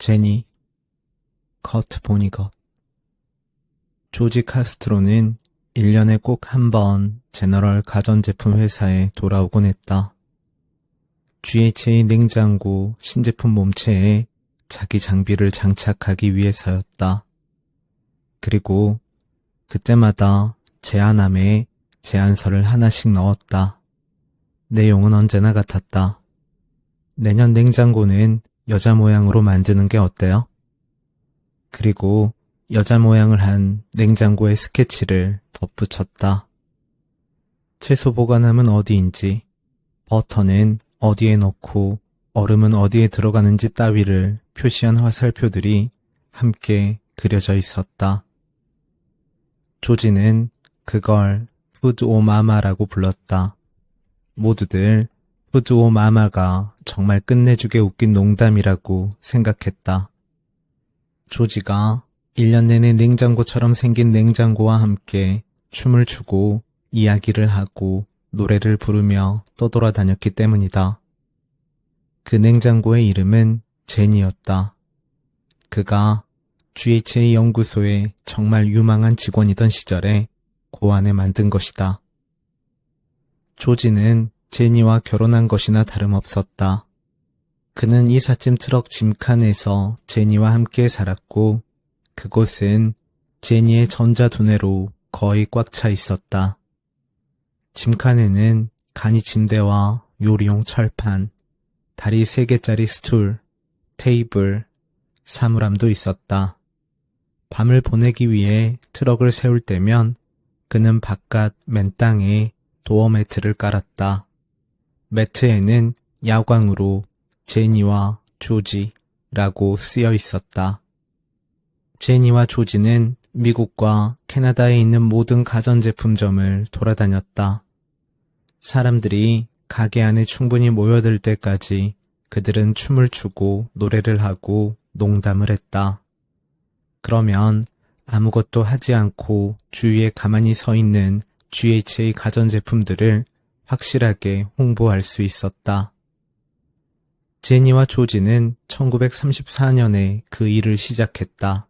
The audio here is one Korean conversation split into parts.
제니, 커트 보니것. 조지 카스트로는 1년에 꼭 한 번 제너럴 가전제품 회사에 돌아오곤 했다. GHA 냉장고 신제품 몸체에 자기 장비를 장착하기 위해서였다. 그리고 그때마다 제안함에 제안서를 하나씩 넣었다. 내용은 언제나 같았다. 내년 냉장고는 여자 모양으로 만드는 게 어때요? 그리고 여자 모양을 한 냉장고의 스케치를 덧붙였다. 채소 보관함은 어디인지, 버터는 어디에 넣고 얼음은 어디에 들어가는지 따위를 표시한 화살표들이 함께 그려져 있었다. 조지는 그걸 푸드 오 마마라고 불렀다. 모두들 푸드 오 마마가 정말 끝내주게 웃긴 농담이라고 생각했다. 조지가 1년 내내 냉장고처럼 생긴 냉장고와 함께 춤을 추고 이야기를 하고 노래를 부르며 떠돌아다녔기 때문이다. 그 냉장고의 이름은 제니였다. 그가 GHA 연구소의 정말 유망한 직원이던 시절에 고안에 만든 것이다. 조지는 제니와 결혼한 것이나 다름없었다. 그는 이삿짐 트럭 짐칸에서 제니와 함께 살았고 그곳은 제니의 전자두뇌로 거의 꽉 차 있었다. 짐칸에는 간이 침대와 요리용 철판, 다리 3개짜리 스툴, 테이블, 사물함도 있었다. 밤을 보내기 위해 트럭을 세울 때면 그는 바깥 맨땅에 도어 매트를 깔았다. 매트에는 야광으로 제니와 조지라고 쓰여 있었다. 제니와 조지는 미국과 캐나다에 있는 모든 가전제품점을 돌아다녔다. 사람들이 가게 안에 충분히 모여들 때까지 그들은 춤을 추고 노래를 하고 농담을 했다. 그러면 아무것도 하지 않고 주위에 가만히 서 있는 GHA 가전제품들을 확실하게 홍보할 수 있었다. 제니와 조지는 1934년에 그 일을 시작했다.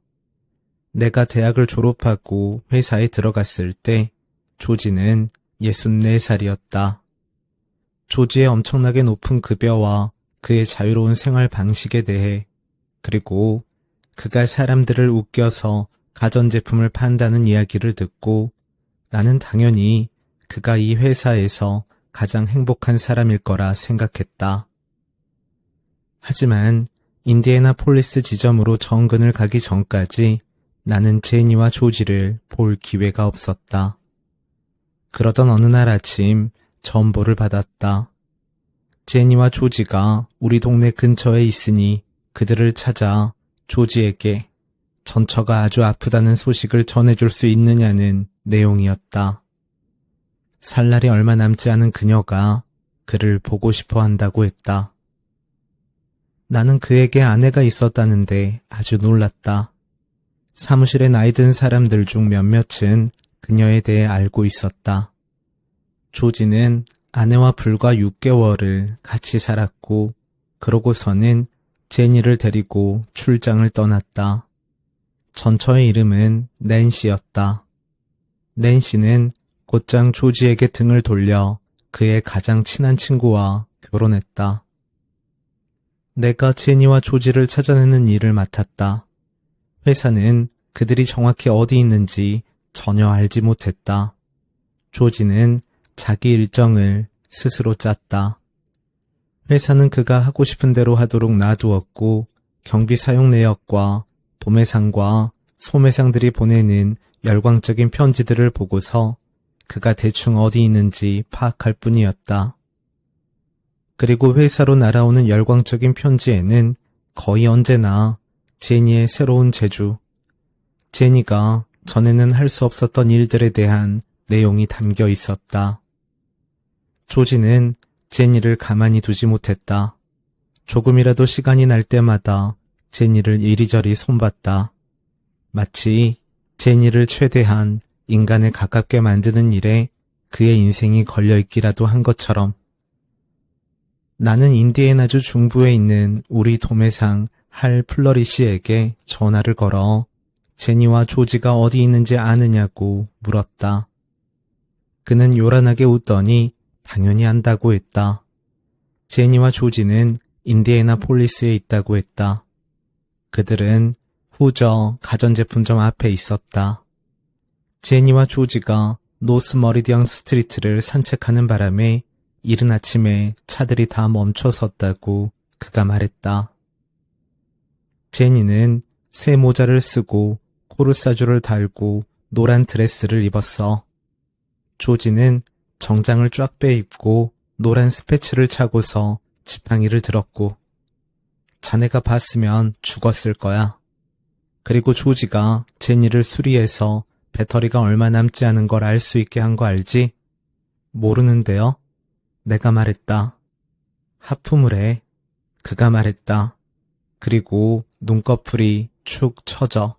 내가 대학을 졸업하고 회사에 들어갔을 때 조지는 64살이었다. 조지의 엄청나게 높은 급여와 그의 자유로운 생활 방식에 대해, 그리고 그가 사람들을 웃겨서 가전제품을 판다는 이야기를 듣고 나는 당연히 그가 이 회사에서 가장 행복한 사람일 거라 생각했다. 하지만 인디애나폴리스 지점으로 정근을 가기 전까지 나는 제니와 조지를 볼 기회가 없었다. 그러던 어느 날 아침 전보를 받았다. 제니와 조지가 우리 동네 근처에 있으니 그들을 찾아 조지에게 전처가 아주 아프다는 소식을 전해줄 수 있느냐는 내용이었다. 살 날이 얼마 남지 않은 그녀가 그를 보고 싶어 한다고 했다. 나는 그에게 아내가 있었다는데 아주 놀랐다. 사무실에 나이 든 사람들 중 몇몇은 그녀에 대해 알고 있었다. 조지는 아내와 불과 6개월을 같이 살았고 그러고서는 제니를 데리고 출장을 떠났다. 전처의 이름은 낸시였다. 낸시는 곧장 조지에게 등을 돌려 그의 가장 친한 친구와 결혼했다. 내가 제니와 조지를 찾아내는 일을 맡았다. 회사는 그들이 정확히 어디 있는지 전혀 알지 못했다. 조지는 자기 일정을 스스로 짰다. 회사는 그가 하고 싶은 대로 하도록 놔두었고 경비 사용 내역과 도매상과 소매상들이 보내는 열광적인 편지들을 보고서 그가 대충 어디 있는지 파악할 뿐이었다. 그리고 회사로 날아오는 열광적인 편지에는 거의 언제나 제니의 새로운 재주, 제니가 전에는 할 수 없었던 일들에 대한 내용이 담겨 있었다. 조지는 제니를 가만히 두지 못했다. 조금이라도 시간이 날 때마다 제니를 이리저리 손봤다. 마치 제니를 최대한 인간에 가깝게 만드는 일에 그의 인생이 걸려있기라도 한 것처럼. 나는 인디애나주 중부에 있는 우리 도매상 할 플러리시에게 전화를 걸어 제니와 조지가 어디 있는지 아느냐고 물었다. 그는 요란하게 웃더니 당연히 안다고 했다. 제니와 조지는 인디애나폴리스에 있다고 했다. 그들은 후저 가전제품점 앞에 있었다. 제니와 조지가 노스 머리디언 스트리트를 산책하는 바람에 이른 아침에 차들이 다 멈춰 섰다고 그가 말했다. 제니는 새 모자를 쓰고 코르사주를 달고 노란 드레스를 입었어. 조지는 정장을 쫙 빼입고 노란 스패츠를 차고서 지팡이를 들었고, 자네가 봤으면 죽었을 거야. 그리고 조지가 제니를 수리해서 배터리가 얼마 남지 않은 걸 알 수 있게 한 거 알지? 모르는데요? 내가 말했다. 하품을 해. 그가 말했다. 그리고 눈꺼풀이 축 처져.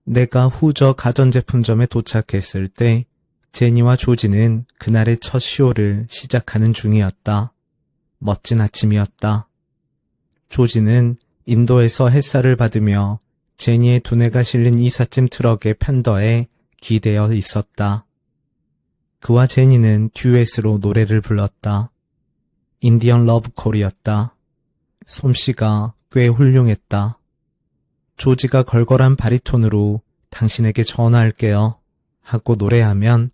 내가 후저 가전제품점에 도착했을 때 제니와 조지는 그날의 첫 쇼를 시작하는 중이었다. 멋진 아침이었다. 조지는 인도에서 햇살을 받으며 제니의 두뇌가 실린 이삿짐 트럭의 팬더에 기대어 있었다. 그와 제니는 듀엣으로 노래를 불렀다. 인디언 러브콜이었다. 솜씨가 꽤 훌륭했다. 조지가 걸걸한 바리톤으로 당신에게 전화할게요 하고 노래하면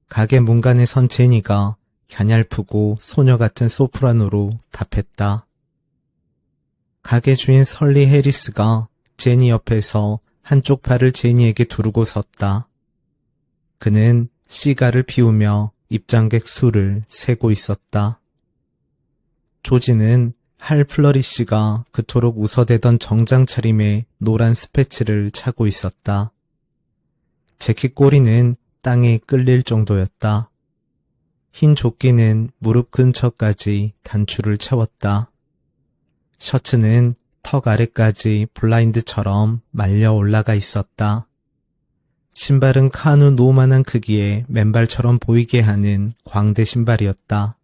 가게 문간에 선 제니가 갸냘프고 소녀 같은 소프라노로 답했다. 가게 주인 설리 해리스가 제니 옆에서 한쪽 팔을 제니에게 두르고 섰다. 그는 시가를 피우며 입장객 수를 세고 있었다. 조지는 할 플러리시가 그토록 웃어대던 정장 차림의 노란 스패츠를 차고 있었다. 재킷 꼬리는 땅에 끌릴 정도였다. 흰 조끼는 무릎 근처까지 단추를 채웠다. 셔츠는 턱 아래까지 블라인드처럼 말려 올라가 있었다. 신발은 카누 노만한 크기의 맨발처럼 보이게 하는 광대 신발이었다.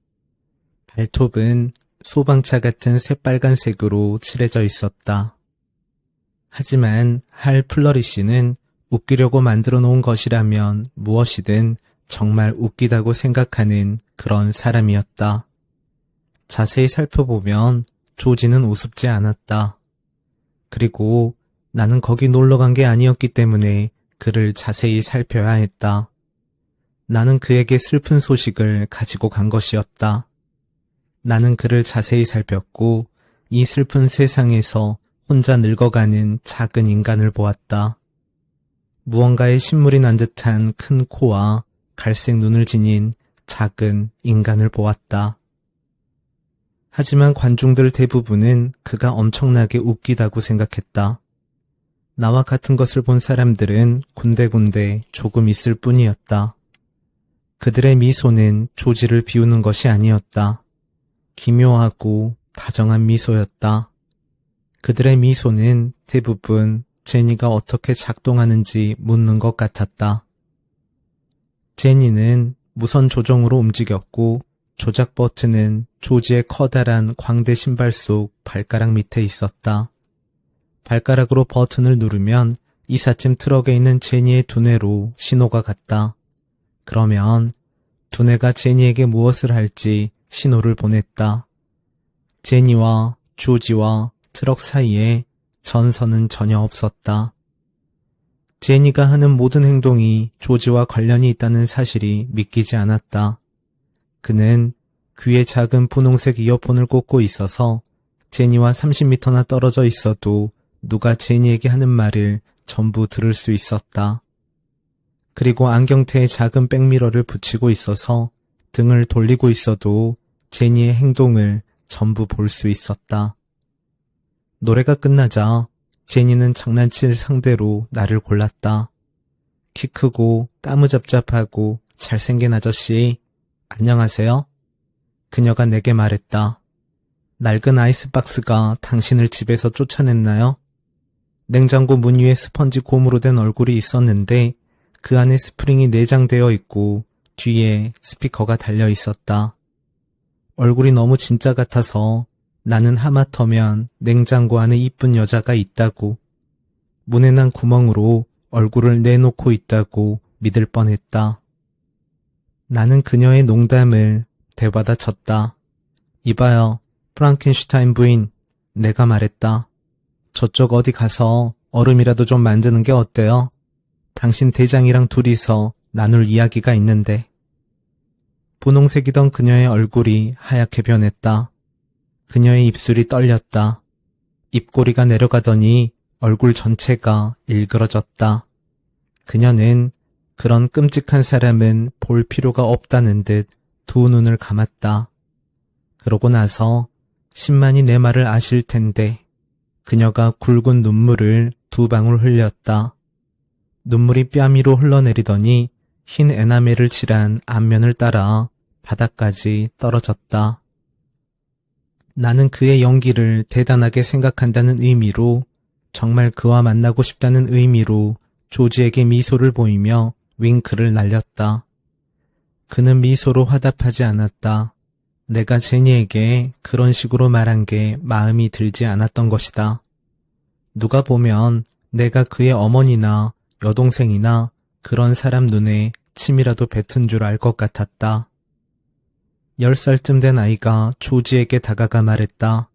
발톱은 소방차 같은 새빨간색으로 칠해져 있었다. 하지만 할 플러리시는 웃기려고 만들어 놓은 것이라면 무엇이든 정말 웃기다고 생각하는 그런 사람이었다. 자세히 살펴보면 조지는 우습지 않았다. 그리고 나는 거기 놀러 간 게 아니었기 때문에 그를 자세히 살펴야 했다. 나는 그에게 슬픈 소식을 가지고 간 것이었다. 나는 그를 자세히 살폈고 이 슬픈 세상에서 혼자 늙어가는 작은 인간을 보았다. 무언가에 신물이 난 듯한 큰 코와 갈색 눈을 지닌 작은 인간을 보았다. 하지만 관중들 대부분은 그가 엄청나게 웃기다고 생각했다. 나와 같은 것을 본 사람들은 군데군데 조금 있을 뿐이었다. 그들의 미소는 조지를 비우는 것이 아니었다. 기묘하고 다정한 미소였다. 그들의 미소는 대부분 제니가 어떻게 작동하는지 묻는 것 같았다. 제니는 무선 조종으로 움직였고 조작 버튼은 조지의 커다란 광대 신발 속 발가락 밑에 있었다. 발가락으로 버튼을 누르면 이삿짐 트럭에 있는 제니의 두뇌로 신호가 갔다. 그러면 두뇌가 제니에게 무엇을 할지 신호를 보냈다. 제니와 조지와 트럭 사이에 전선은 전혀 없었다. 제니가 하는 모든 행동이 조지와 관련이 있다는 사실이 믿기지 않았다. 그는 귀에 작은 분홍색 이어폰을 꽂고 있어서 제니와 30m나 떨어져 있어도 누가 제니에게 하는 말을 전부 들을 수 있었다. 그리고 안경테에 작은 백미러를 붙이고 있어서 등을 돌리고 있어도 제니의 행동을 전부 볼 수 있었다. 노래가 끝나자 제니는 장난칠 상대로 나를 골랐다. 키 크고 까무잡잡하고 잘생긴 아저씨, 안녕하세요? 그녀가 내게 말했다. 낡은 아이스박스가 당신을 집에서 쫓아냈나요? 냉장고 문 위에 스펀지 곰으로 된 얼굴이 있었는데 그 안에 스프링이 내장되어 있고 뒤에 스피커가 달려 있었다. 얼굴이 너무 진짜 같아서 나는 하마터면 냉장고 안에 이쁜 여자가 있다고, 문에 난 구멍으로 얼굴을 내놓고 있다고 믿을 뻔했다. 나는 그녀의 농담을 되받아쳤다. 이봐요, 프랑켄슈타인 부인, 내가 말했다. 저쪽 어디 가서 얼음이라도 좀 만드는 게 어때요? 당신 대장이랑 둘이서 나눌 이야기가 있는데. 분홍색이던 그녀의 얼굴이 하얗게 변했다. 그녀의 입술이 떨렸다. 입꼬리가 내려가더니 얼굴 전체가 일그러졌다. 그녀는 그런 끔찍한 사람은 볼 필요가 없다는 듯 두 눈을 감았다. 그러고 나서 신만이 내 말을 아실 텐데 그녀가 굵은 눈물을 두 방울 흘렸다. 눈물이 뺨 위로 흘러내리더니 흰 에나멜을 칠한 앞면을 따라 바닥까지 떨어졌다. 나는 그의 연기를 대단하게 생각한다는 의미로, 정말 그와 만나고 싶다는 의미로 조지에게 미소를 보이며 윙크를 날렸다. 그는 미소로 화답하지 않았다. 내가 제니에게 그런 식으로 말한 게 마음이 들지 않았던 것이다. 누가 보면 내가 그의 어머니나 여동생이나 그런 사람 눈에 침이라도 뱉은 줄 알 것 같았다. 10살쯤 된 아이가 조지에게 다가가 말했다.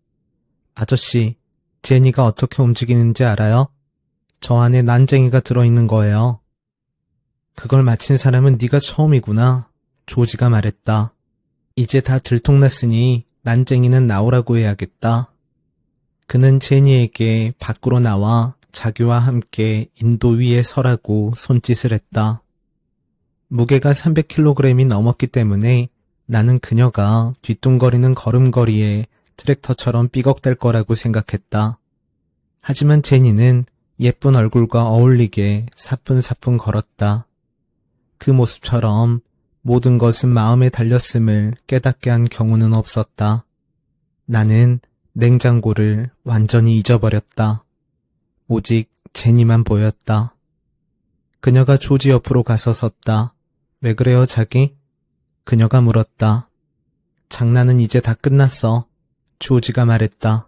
아저씨, 제니가 어떻게 움직이는지 알아요? 저 안에 난쟁이가 들어있는 거예요. 그걸 마친 사람은 네가 처음이구나. 조지가 말했다. 이제 다 들통났으니 난쟁이는 나오라고 해야겠다. 그는 제니에게 밖으로 나와 자기와 함께 인도 위에 서라고 손짓을 했다. 무게가 300kg이 넘었기 때문에 나는 그녀가 뒤뚱거리는 걸음걸이에 트랙터처럼 삐걱댈 거라고 생각했다. 하지만 제니는 예쁜 얼굴과 어울리게 사뿐사뿐 걸었다. 그 모습처럼 모든 것은 마음에 달렸음을 깨닫게 한 경우는 없었다. 나는 냉장고를 완전히 잊어버렸다. 오직 제니만 보였다. 그녀가 조지 옆으로 가서 섰다. 왜 그래요, 자기? 그녀가 물었다. 장난은 이제 다 끝났어. 조지가 말했다.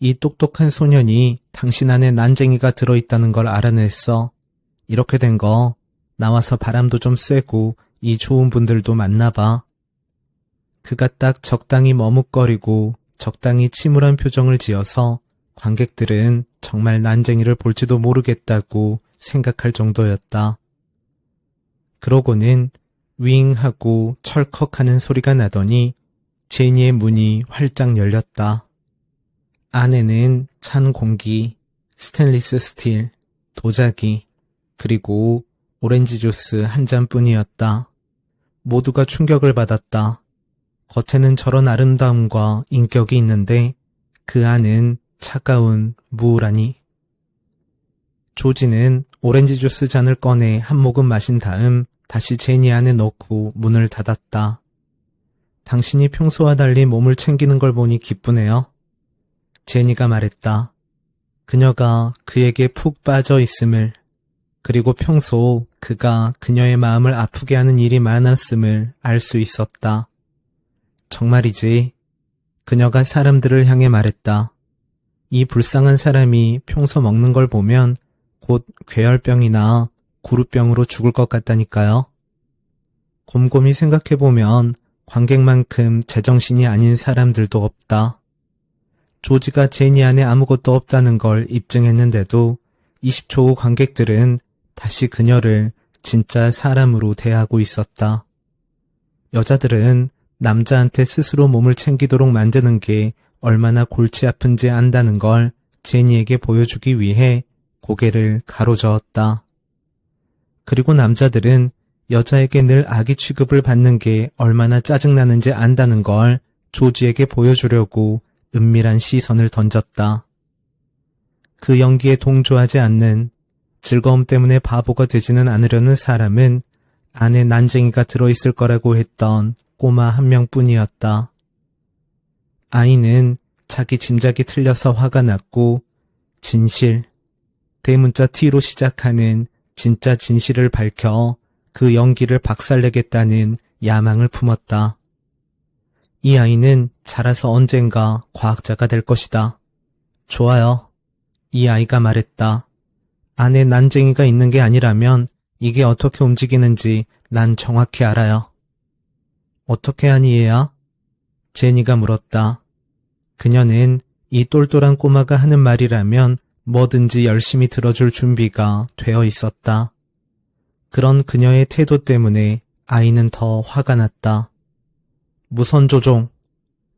이 똑똑한 소년이 당신 안에 난쟁이가 들어있다는 걸 알아냈어. 이렇게 된 거 나와서 바람도 좀 쐬고 이 좋은 분들도 만나봐. 그가 딱 적당히 머뭇거리고 적당히 침울한 표정을 지어서 관객들은 정말 난쟁이를 볼지도 모르겠다고 생각할 정도였다. 그러고는 윙 하고 철컥하는 소리가 나더니 제니의 문이 활짝 열렸다. 안에는 찬 공기, 스테인리스 스틸, 도자기, 그리고 오렌지 주스 한 잔뿐이었다. 모두가 충격을 받았다. 겉에는 저런 아름다움과 인격이 있는데 그 안은 차가운 무라니. 조지는 오렌지 주스 잔을 꺼내 한 모금 마신 다음 다시 제니 안에 넣고 문을 닫았다. 당신이 평소와 달리 몸을 챙기는 걸 보니 기쁘네요. 제니가 말했다. 그녀가 그에게 푹 빠져 있음을, 그리고 평소 그가 그녀의 마음을 아프게 하는 일이 많았음을 알 수 있었다. 정말이지. 그녀가 사람들을 향해 말했다. 이 불쌍한 사람이 평소 먹는 걸 보면 곧 괴혈병이나 구루병으로 죽을 것 같다니까요. 곰곰이 생각해보면 관객만큼 제정신이 아닌 사람들도 없다. 조지가 제니 안에 아무것도 없다는 걸 입증했는데도 20초 후 관객들은 다시 그녀를 진짜 사람으로 대하고 있었다. 여자들은 남자한테 스스로 몸을 챙기도록 만드는 게 얼마나 골치 아픈지 안다는 걸 제니에게 보여주기 위해 고개를 가로저었다. 그리고 남자들은 여자에게 늘 아기 취급을 받는 게 얼마나 짜증나는지 안다는 걸 조지에게 보여주려고 은밀한 시선을 던졌다. 그 연기에 동조하지 않는, 즐거움 때문에 바보가 되지는 않으려는 사람은 안에 난쟁이가 들어있을 거라고 했던 꼬마 한 명뿐이었다. 아이는 자기 짐작이 틀려서 화가 났고 진실, 대문자 T로 시작하는 진짜 진실을 밝혀 그 연기를 박살내겠다는 야망을 품었다. 이 아이는 자라서 언젠가 과학자가 될 것이다. 좋아요. 이 아이가 말했다. 안에 난쟁이가 있는 게 아니라면 이게 어떻게 움직이는지 난 정확히 알아요. 어떻게 하니 얘야? 제니가 물었다. 그녀는 이 똘똘한 꼬마가 하는 말이라면 뭐든지 열심히 들어줄 준비가 되어 있었다. 그런 그녀의 태도 때문에 아이는 더 화가 났다. 무선 조종.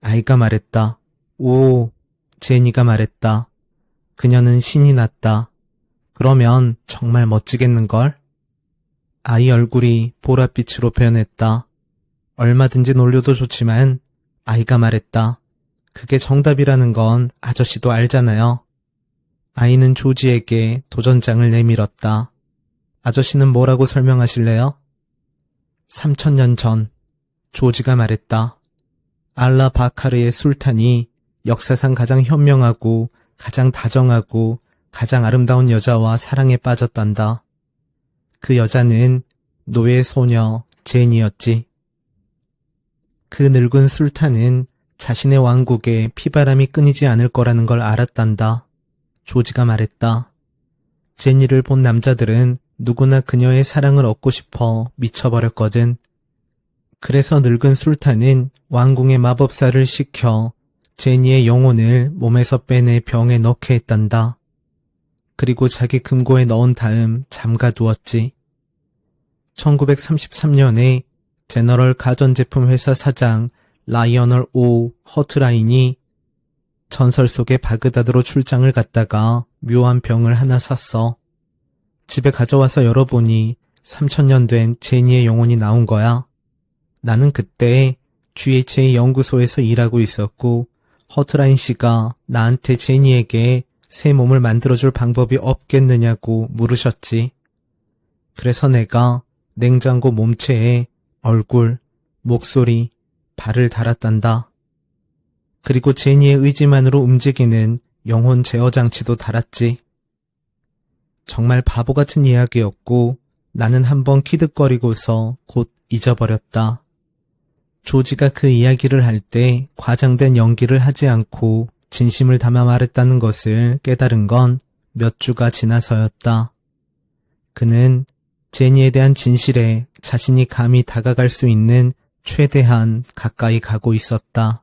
아이가 말했다. 오, 제니가 말했다. 그녀는 신이 났다. 그러면 정말 멋지겠는걸? 아이 얼굴이 보랏빛으로 변했다. 얼마든지 놀려도 좋지만 아이가 말했다. 그게 정답이라는 건 아저씨도 알잖아요. 아이는 조지에게 도전장을 내밀었다. 아저씨는 뭐라고 설명하실래요? 3000년 전, 조지가 말했다. 알라 바카르의 술탄이 역사상 가장 현명하고 가장 다정하고 가장 아름다운 여자와 사랑에 빠졌단다. 그 여자는 노예 소녀 제니였지. 그 늙은 술탄은 자신의 왕국에 피바람이 끊이지 않을 거라는 걸 알았단다. 조지가 말했다. 제니를 본 남자들은 누구나 그녀의 사랑을 얻고 싶어 미쳐버렸거든. 그래서 늙은 술탄은 왕궁의 마법사를 시켜 제니의 영혼을 몸에서 빼내 병에 넣게 했단다. 그리고 자기 금고에 넣은 다음 잠가두었지. 1933년에 제너럴 가전제품 회사 사장 라이어널 오 허트라인이 전설 속의 바그다드로 출장을 갔다가 묘한 병을 하나 샀어. 집에 가져와서 열어보니 3000년 된 제니의 영혼이 나온 거야. 나는 그때 GHA 연구소에서 일하고 있었고 허트라인 씨가 나한테 제니에게 새 몸을 만들어줄 방법이 없겠느냐고 물으셨지. 그래서 내가 냉장고 몸체에 얼굴, 목소리, 발을 달았단다. 그리고 제니의 의지만으로 움직이는 영혼 제어 장치도 달았지. 정말 바보 같은 이야기였고 나는 한번 키득거리고서 곧 잊어버렸다. 조지가 그 이야기를 할 때 과장된 연기를 하지 않고 진심을 담아 말했다는 것을 깨달은 건 몇 주가 지나서였다. 그는 제니에 대한 진실에 자신이 감히 다가갈 수 있는 최대한 가까이 가고 있었다.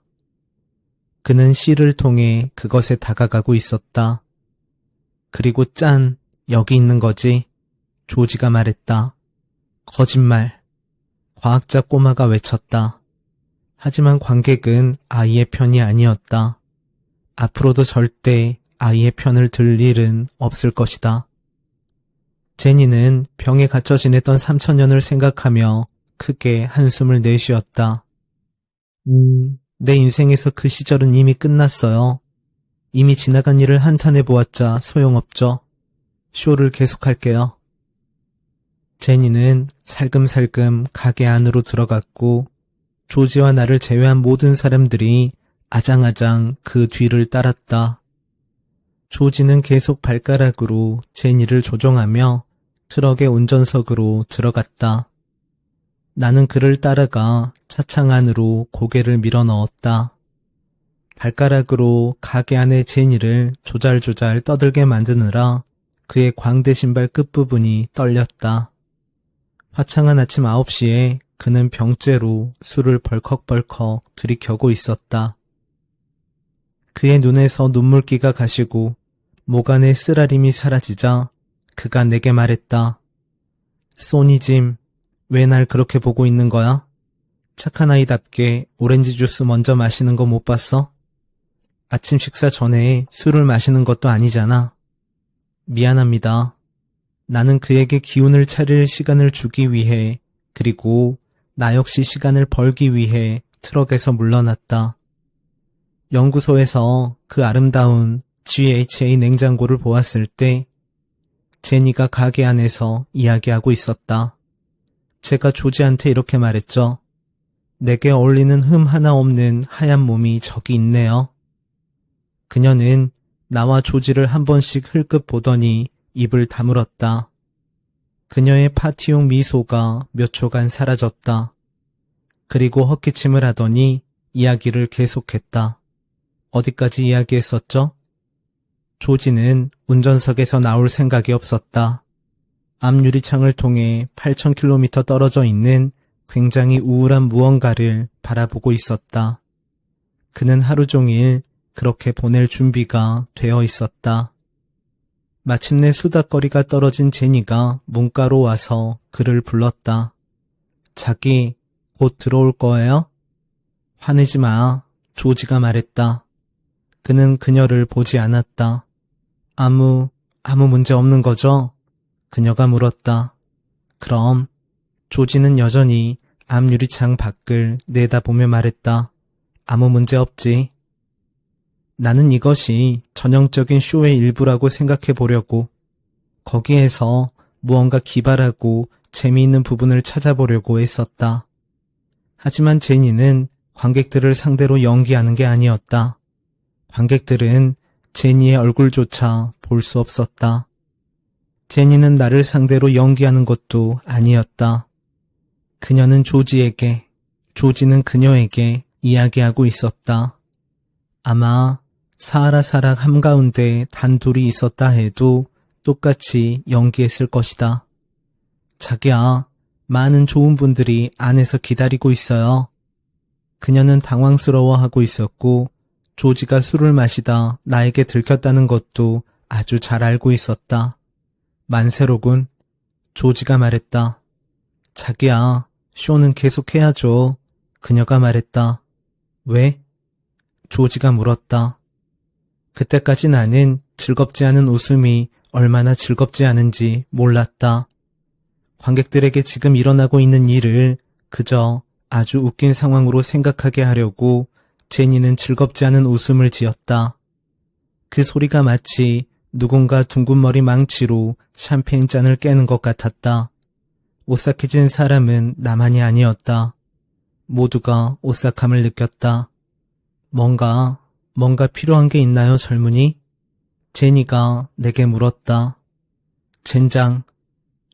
그는 시를 통해 그것에 다가가고 있었다. 그리고 짠, 여기 있는 거지. 조지가 말했다. 거짓말. 과학자 꼬마가 외쳤다. 하지만 관객은 아이의 편이 아니었다. 앞으로도 절대 아이의 편을 들 일은 없을 것이다. 제니는 병에 갇혀 지냈던 3000년을 생각하며 크게 한숨을 내쉬었다. 내 인생에서 그 시절은 이미 끝났어요. 이미 지나간 일을 한탄해 보았자 소용없죠. 쇼를 계속할게요. 제니는 살금살금 가게 안으로 들어갔고 조지와 나를 제외한 모든 사람들이 아장아장 그 뒤를 따랐다. 조지는 계속 발가락으로 제니를 조종하며 트럭의 운전석으로 들어갔다. 나는 그를 따라가 차창 안으로 고개를 밀어 넣었다. 발가락으로 가게 안의 제니를 조잘조잘 떠들게 만드느라 그의 광대 신발 끝부분이 떨렸다. 화창한 아침 9시에 그는 병째로 술을 벌컥벌컥 들이켜고 있었다. 그의 눈에서 눈물기가 가시고 목 안의 쓰라림이 사라지자 그가 내게 말했다. 소니짐, 왜 날 그렇게 보고 있는 거야? 착한 아이답게 오렌지 주스 먼저 마시는 거 못 봤어? 아침 식사 전에 술을 마시는 것도 아니잖아. 미안합니다. 나는 그에게 기운을 차릴 시간을 주기 위해 그리고 나 역시 시간을 벌기 위해 트럭에서 물러났다. 연구소에서 그 아름다운 GHA 냉장고를 보았을 때 제니가 가게 안에서 이야기하고 있었다. 제가 조지한테 이렇게 말했죠. 내게 어울리는 흠 하나 없는 하얀 몸이 저기 있네요. 그녀는 나와 조지를 한 번씩 흘끗 보더니 입을 다물었다. 그녀의 파티용 미소가 몇 초간 사라졌다. 그리고 헛기침을 하더니 이야기를 계속했다. 어디까지 이야기했었죠? 조지는 운전석에서 나올 생각이 없었다. 앞 유리창을 통해 8,000km 떨어져 있는 굉장히 우울한 무언가를 바라보고 있었다. 그는 하루 종일 그렇게 보낼 준비가 되어 있었다. 마침내 수다거리가 떨어진 제니가 문가로 와서 그를 불렀다. 자기, 곧 들어올 거예요? 화내지 마, 조지가 말했다. 그는 그녀를 보지 않았다. 아무 문제 없는 거죠? 그녀가 물었다. 그럼 조지는 여전히 앞 유리창 밖을 내다보며 말했다. 아무 문제 없지. 나는 이것이 전형적인 쇼의 일부라고 생각해 보려고, 거기에서 무언가 기발하고 재미있는 부분을 찾아보려고 했었다. 하지만 제니는 관객들을 상대로 연기하는 게 아니었다. 관객들은 제니의 얼굴조차 볼 수 없었다. 제니는 나를 상대로 연기하는 것도 아니었다. 그녀는 조지에게, 조지는 그녀에게 이야기하고 있었다. 아마 사하라 사락 한가운데 단둘이 있었다 해도 똑같이 연기했을 것이다. 자기야, 많은 좋은 분들이 안에서 기다리고 있어요. 그녀는 당황스러워하고 있었고 조지가 술을 마시다 나에게 들켰다는 것도 아주 잘 알고 있었다. 만세로군. 조지가 말했다. 자기야, 쇼는 계속해야죠. 그녀가 말했다. 왜? 조지가 물었다. 그때까지 나는 즐겁지 않은 웃음이 얼마나 즐겁지 않은지 몰랐다. 관객들에게 지금 일어나고 있는 일을 그저 아주 웃긴 상황으로 생각하게 하려고 제니는 즐겁지 않은 웃음을 지었다. 그 소리가 마치 누군가 둥근머리 망치로 샴페인 잔을 깨는 것 같았다. 오싹해진 사람은 나만이 아니었다. 모두가 오싹함을 느꼈다. 뭔가 필요한 게 있나요, 젊은이? 제니가 내게 물었다. 젠장,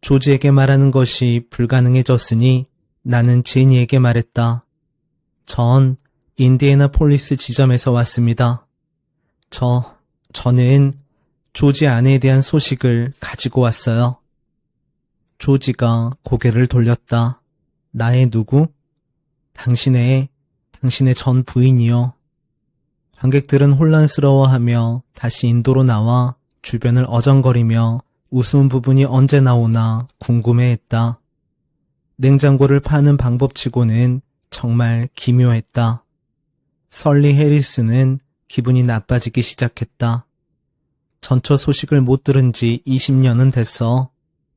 조지에게 말하는 것이 불가능해졌으니 나는 제니에게 말했다. 전 인디애나폴리스 지점에서 왔습니다. 저는 조지 아내에 대한 소식을 가지고 왔어요. 조지가 고개를 돌렸다. 나의 누구? 당신의 전 부인이요. 관객들은 혼란스러워하며 다시 인도로 나와 주변을 어정거리며 우스운 부분이 언제 나오나 궁금해했다. 냉장고를 파는 방법치고는 정말 기묘했다. 설리 해리스는 기분이 나빠지기 시작했다. 전처 소식을 못 들은 지 20년은 됐어.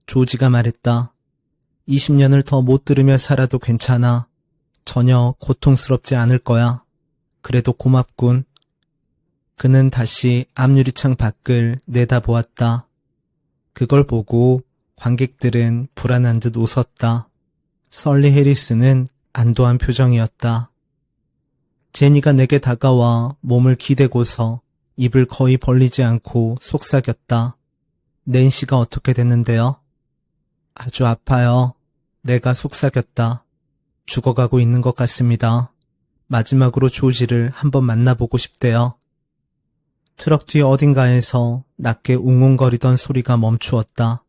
조지가 말했다. 20년을 더 못 들으며 살아도 괜찮아. 전혀 고통스럽지 않을 거야. 그래도 고맙군. 그는 다시 앞유리창 밖을 내다보았다. 그걸 보고 관객들은 불안한 듯 웃었다. 설리 해리스는 안도한 표정이었다. 제니가 내게 다가와 몸을 기대고서 입을 거의 벌리지 않고 속삭였다. 낸시가 어떻게 됐는데요? 아주 아파요. 내가 속삭였다. 죽어가고 있는 것 같습니다. 마지막으로 조지를 한번 만나보고 싶대요. 트럭 뒤 어딘가에서 낮게 웅웅거리던 소리가 멈추었다.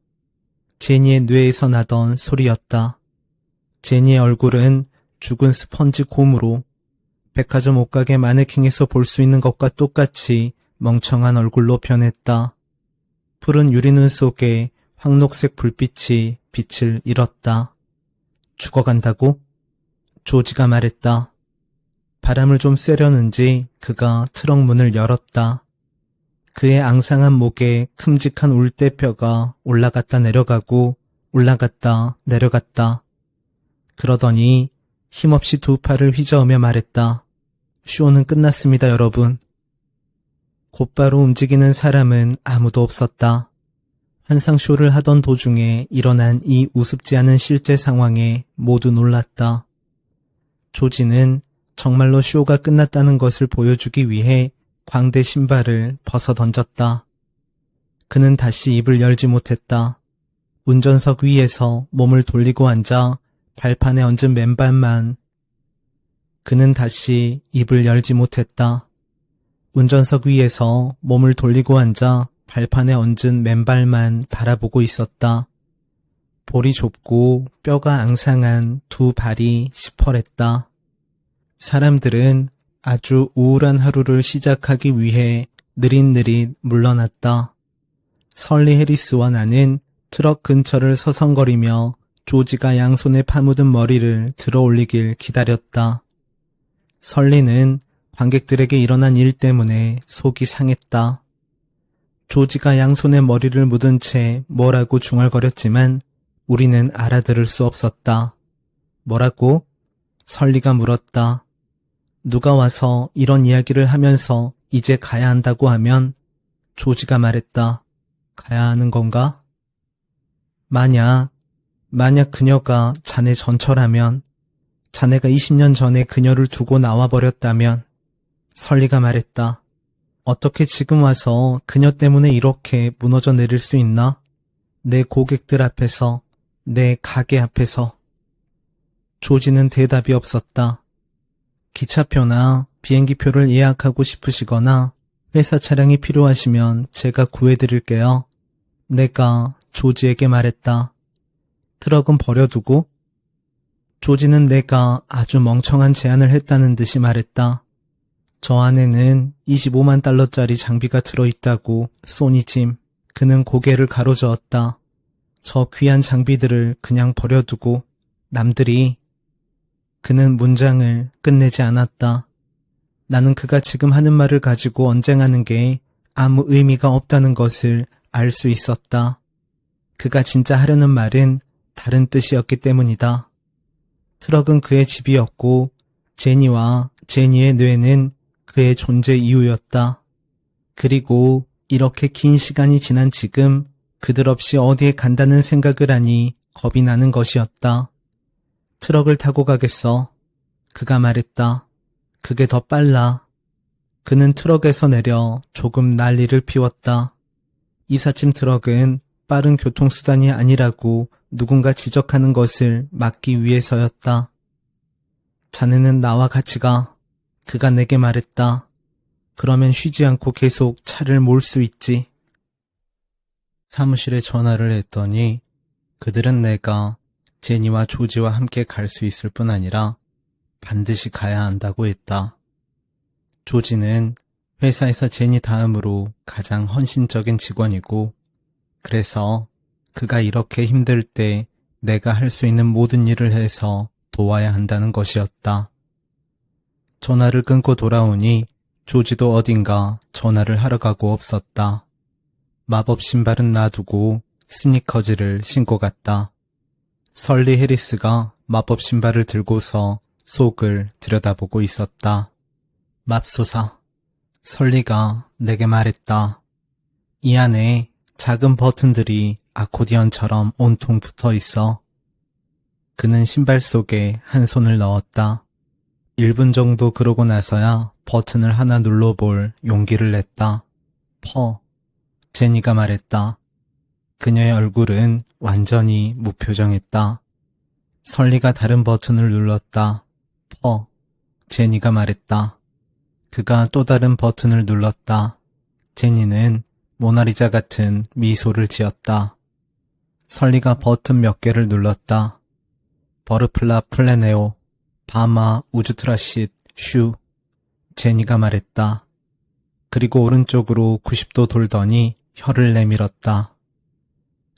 제니의 뇌에서 나던 소리였다. 제니의 얼굴은 죽은 스펀지 곰으로 백화점 옷가게 마네킹에서 볼 수 있는 것과 똑같이 멍청한 얼굴로 변했다. 푸른 유리눈 속에 황록색 불빛이 빛을 잃었다. 죽어간다고? 조지가 말했다. 바람을 좀 쐬려는지 그가 트럭 문을 열었다. 그의 앙상한 목에 큼직한 울대뼈가 올라갔다 내려가고 올라갔다 내려갔다. 그러더니 힘없이 두 팔을 휘저으며 말했다. 쇼는 끝났습니다, 여러분. 곧바로 움직이는 사람은 아무도 없었다. 환상쇼를 하던 도중에 일어난 이 우습지 않은 실제 상황에 모두 놀랐다. 조지는 정말로 쇼가 끝났다는 것을 보여주기 위해 광대 신발을 벗어 던졌다. 그는 다시 입을 열지 못했다. 운전석 위에서 몸을 돌리고 앉아 발판에 얹은 맨발만 그는 다시 입을 열지 못했다. 운전석 위에서 몸을 돌리고 앉아 발판에 얹은 맨발만 바라보고 있었다. 볼이 좁고 뼈가 앙상한 두 발이 시퍼랬다. 사람들은 아주 우울한 하루를 시작하기 위해 느릿느릿 물러났다. 설리 해리스와 나는 트럭 근처를 서성거리며 조지가 양손에 파묻은 머리를 들어 올리길 기다렸다. 설리는 관객들에게 일어난 일 때문에 속이 상했다. 조지가 양손에 머리를 묻은 채 뭐라고 중얼거렸지만 우리는 알아들을 수 없었다. 뭐라고? 설리가 물었다. 누가 와서 이런 이야기를 하면서 이제 가야 한다고 하면 조지가 말했다. 가야 하는 건가? 만약 그녀가 자네 전처라면, 자네가 20년 전에 그녀를 두고 나와버렸다면, 설리가 말했다. 어떻게 지금 와서 그녀 때문에 이렇게 무너져 내릴 수 있나? 내 고객들 앞에서, 내 가게 앞에서. 조지는 대답이 없었다. 기차표나 비행기표를 예약하고 싶으시거나 회사 차량이 필요하시면 제가 구해드릴게요. 내가 조지에게 말했다. 트럭은 버려두고? 조지는 내가 아주 멍청한 제안을 했다는 듯이 말했다. 저 안에는 25만 달러짜리 장비가 들어있다고, 소니 짐. 그는 고개를 가로저었다. 저 귀한 장비들을 그냥 버려두고 남들이. 그는 문장을 끝내지 않았다. 나는 그가 지금 하는 말을 가지고 언쟁하는 게 아무 의미가 없다는 것을 알 수 있었다. 그가 진짜 하려는 말은 다른 뜻이었기 때문이다. 트럭은 그의 집이었고 제니와 제니의 뇌는 그의 존재 이유였다. 그리고 이렇게 긴 시간이 지난 지금 그들 없이 어디에 간다는 생각을 하니 겁이 나는 것이었다. 트럭을 타고 가겠어. 그가 말했다. 그게 더 빨라. 그는 트럭에서 내려 조금 난리를 피웠다. 이삿짐 트럭은 빠른 교통수단이 아니라고 누군가 지적하는 것을 막기 위해서였다. 자네는 나와 같이 가. 그가 내게 말했다. 그러면 쉬지 않고 계속 차를 몰 수 있지. 사무실에 전화를 했더니 그들은 내가 제니와 조지와 함께 갈 수 있을 뿐 아니라 반드시 가야 한다고 했다. 조지는 회사에서 제니 다음으로 가장 헌신적인 직원이고 그래서 그가 이렇게 힘들 때 내가 할 수 있는 모든 일을 해서 도와야 한다는 것이었다. 전화를 끊고 돌아오니 조지도 어딘가 전화를 하러 가고 없었다. 마법 신발은 놔두고 스니커즈를 신고 갔다. 설리 해리스가 마법 신발을 들고서 속을 들여다보고 있었다. 맙소사. 설리가 내게 말했다. 이 안에 작은 버튼들이 아코디언처럼 온통 붙어 있어. 그는 신발 속에 한 손을 넣었다. 1분 정도 그러고 나서야 버튼을 하나 눌러볼 용기를 냈다. 제니가 말했다. 그녀의 얼굴은 완전히 무표정했다. 설리가 다른 버튼을 눌렀다. 제니가 말했다. 그가 또 다른 버튼을 눌렀다. 제니는 모나리자 같은 미소를 지었다. 설리가 버튼 몇 개를 눌렀다. 버르플라 플레네오, 바마 우주트라싯, 슈. 제니가 말했다. 그리고 오른쪽으로 90도 돌더니 혀를 내밀었다.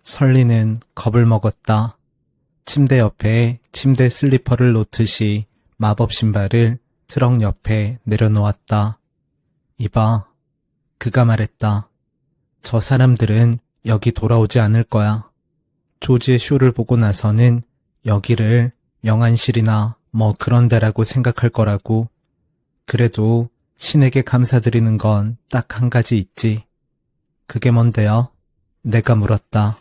설리는 겁을 먹었다. 침대 옆에 침대 슬리퍼를 놓듯이 마법 신발을 트럭 옆에 내려놓았다. 이봐, 그가 말했다. 저 사람들은 여기 돌아오지 않을 거야. 조지의 쇼를 보고 나서는 여기를 영안실이나 뭐 그런 데라고 생각할 거라고. 그래도 신에게 감사드리는 건 딱 한 가지 있지. 그게 뭔데요? 내가 물었다.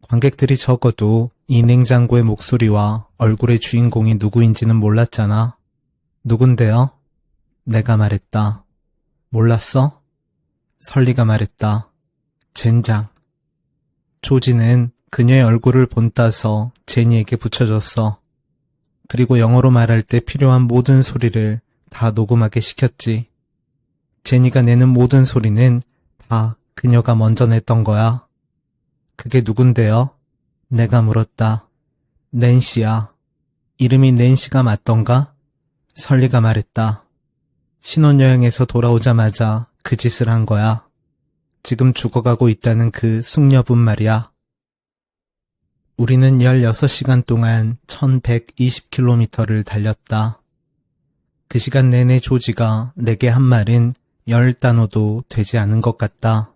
관객들이 적어도 이 냉장고의 목소리와 얼굴의 주인공이 누구인지는 몰랐잖아. 누군데요? 내가 말했다. 몰랐어? 설리가 말했다. 젠장. 조지는 그녀의 얼굴을 본따서 제니에게 붙여줬어. 그리고 영어로 말할 때 필요한 모든 소리를 다 녹음하게 시켰지. 제니가 내는 모든 소리는 다 그녀가 먼저 냈던 거야. 그게 누군데요? 내가 물었다. 낸시야. 이름이 낸시가 맞던가? 설리가 말했다. 신혼여행에서 돌아오자마자 그 짓을 한 거야. 지금 죽어가고 있다는 그 숙녀분 말이야. 우리는 16시간 동안 1120km를 달렸다. 그 시간 내내 조지가 내게 한 말은 10단어도 되지 않은 것 같다.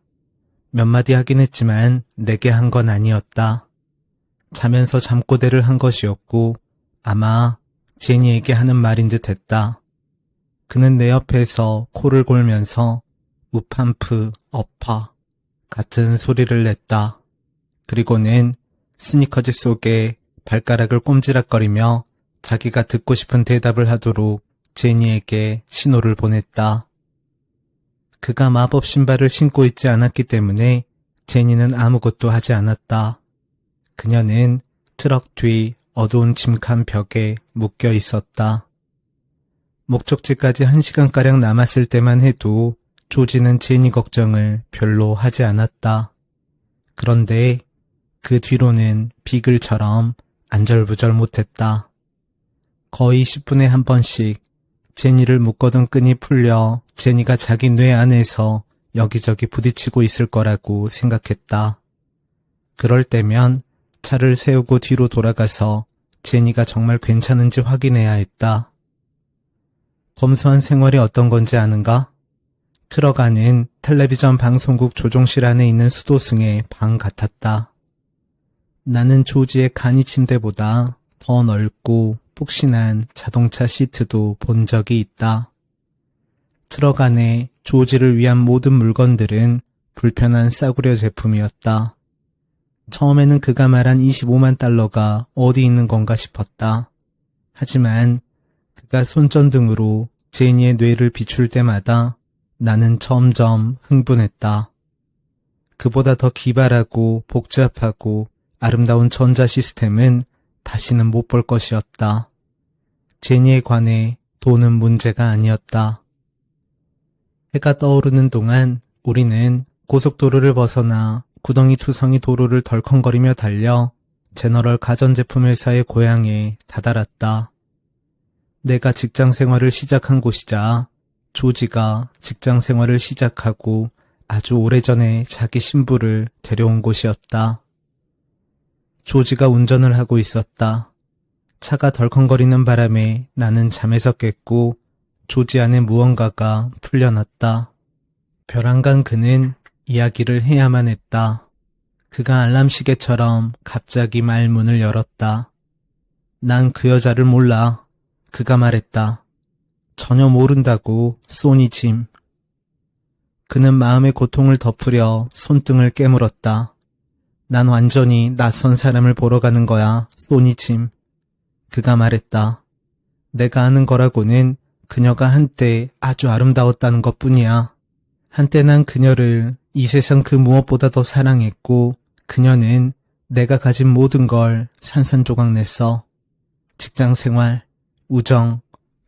몇 마디 하긴 했지만 내게 한 건 아니었다. 자면서 잠꼬대를 한 것이었고 아마 제니에게 하는 말인 듯 했다. 그는 내 옆에서 코를 골면서 우팜프, 어파 같은 소리를 냈다. 그리고는 스니커즈 속에 발가락을 꼼지락거리며 자기가 듣고 싶은 대답을 하도록 제니에게 신호를 보냈다. 그가 마법 신발을 신고 있지 않았기 때문에 제니는 아무것도 하지 않았다. 그녀는 트럭 뒤 어두운 짐칸 벽에 묶여 있었다. 목적지까지 1시간가량 남았을 때만 해도 조지는 제니 걱정을 별로 하지 않았다. 그런데 그 뒤로는 비글처럼 안절부절 못했다. 거의 10분에 한 번씩 제니를 묶어둔 끈이 풀려 제니가 자기 뇌 안에서 여기저기 부딪히고 있을 거라고 생각했다. 그럴 때면 차를 세우고 뒤로 돌아가서 제니가 정말 괜찮은지 확인해야 했다. 검소한 생활이 어떤 건지 아는가? 트럭 안은 텔레비전 방송국 조종실 안에 있는 수도승의 방 같았다. 나는 조지의 간이 침대보다 더 넓고 푹신한 자동차 시트도 본 적이 있다. 트럭 안에 조지를 위한 모든 물건들은 불편한 싸구려 제품이었다. 처음에는 그가 말한 25만 달러가 어디 있는 건가 싶었다. 하지만 그가 손전등으로 제니의 뇌를 비출 때마다 나는 점점 흥분했다. 그보다 더 기발하고 복잡하고 아름다운 전자 시스템은 다시는 못 볼 것이었다. 제니에 관해 돈은 문제가 아니었다. 해가 떠오르는 동안 우리는 고속도로를 벗어나 구덩이투성이 도로를 덜컹거리며 달려 제너럴 가전제품 회사의 고향에 다다랐다. 내가 직장 생활을 시작한 곳이자 조지가 직장 생활을 시작하고 아주 오래전에 자기 신부를 데려온 곳이었다. 조지가 운전을 하고 있었다. 차가 덜컹거리는 바람에 나는 잠에서 깼고 조지 안에 무언가가 풀려났다. 벼랑간 그는 이야기를 해야만 했다. 그가 알람 시계처럼 갑자기 말문을 열었다. 난 그 여자를 몰라. 그가 말했다. 전혀 모른다고, 소니 짐. 그는 마음의 고통을 덮으려 손등을 깨물었다. 난 완전히 낯선 사람을 보러 가는 거야, 소니 짐. 그가 말했다. 내가 아는 거라고는 그녀가 한때 아주 아름다웠다는 것뿐이야. 한때 난 그녀를 이 세상 그 무엇보다 더 사랑했고 그녀는 내가 가진 모든 걸 산산조각 냈어. 직장 생활, 우정,